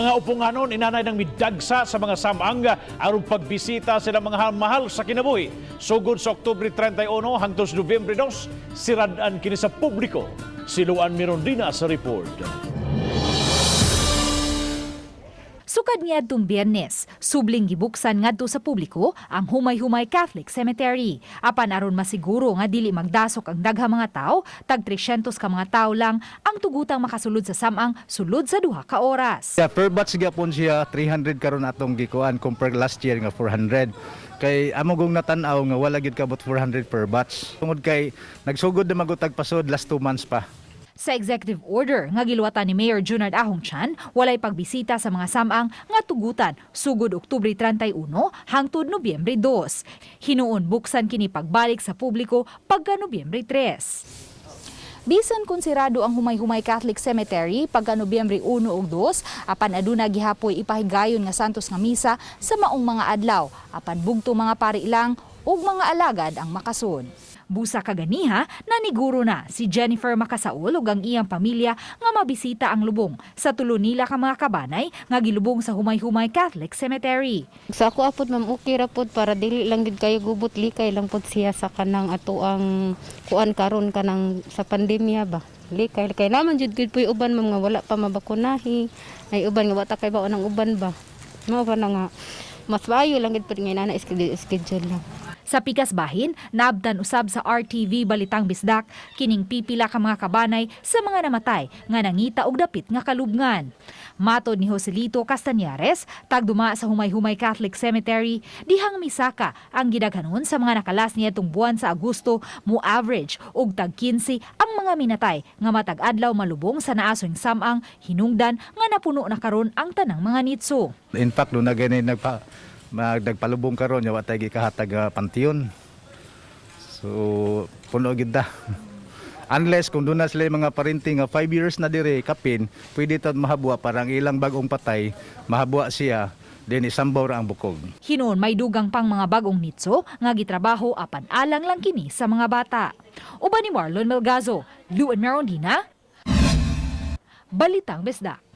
Mga upunganon inanay ng midagsa sa mga samang aron pagbisita sila mga mahal sa kinabuhi. Sugod sa Oktobre 31 hangtod sa Nobyembre 2, siradan kini sa publiko. Siluan Mirondina sa report. Sukad niadtong Biyernes, subling gibuksan ngadto sa publiko ang Humay-Humay Catholic Cemetery. Apan aron masiguro nga dili magdasok ang daghang mga tawo, tag 300 ka mga tawo lang ang tugutang makasulod sa samang sulod sa 2 ka oras. Per batch gyapon siya 300 karon atong gikuan compare last year nga 400. Kay amo gong natan-aw nga wala gid kabot 400 per batch. Tungod kay nagsugod na magutag pasod last 2 months pa. Sa executive order nga giluwatan ni Mayor Junard Ahongchan, walay pagbisita sa mga samang nga tugutan sugod Oktubre 31 hangtod Nobyembre 2. Hinuon buksan kini pagbalik sa publiko pagka Nobyembre 3. Bisan kung sirado ang Humay-Humay Catholic Cemetery pagka Nobyembre 1 ug 2, apan aduna gihapoy ipahigayon nga santos nga misa sa maong mga adlaw, apan bugto mga pari lang ug mga alagad ang makasud. Busa kaganiha, naniguro na si Jennifer Makasaul ug ang iyang pamilya nga mabisita ang lubong sa tulo nila ka mga kabanay nga gilubong sa Humay-Humay Catholic Cemetery. Sa ako apod ma'am okay ra pod para dili lang gid kayo gubot likay lang pod siya sa kanang ato ang kuan karon kanang sa pandemya ba. Likay naman jud gid puy uban ma'am nga wala pa mabakunahi. Ay uban nga wata kay baon ang uban ba. Mao pa na nga mas maayo lang gid pod nga nana schedule lang. Sa pikas bahin, naabdan usab sa RTV Balitang Bisdak kining pipila ka mga kabanay sa mga namatay nga nangita og dapit nga kalubngan. Matod ni Joselito Castañares, tagduma sa Humay-Humay Catholic Cemetery, dihang misaka ang gidaghanon sa mga nakalas niadtong buwan sa Agosto mo average og tag 15 ang mga minatay nga matag adlaw malubong sa naasong samang hinungdan nga napuno na karon ang tanang mga nitso. In fact, doon na ganyan nagpalubong karon nya watay gikahatag pantiyon. So puno gid da. Unless kung doon na sila mga parenting nga 5 years na dire kapin, pwede tad mahabwa parang ilang bagong patay, mahabwa siya then isambaw ra ang bukog. Hinuon may dugang pang mga bagong nitso nga gitrabaho apan alang lang kini sa mga bata. Uban ni Marlon Melgazo, Luan Merondina, Balitang Bisdak.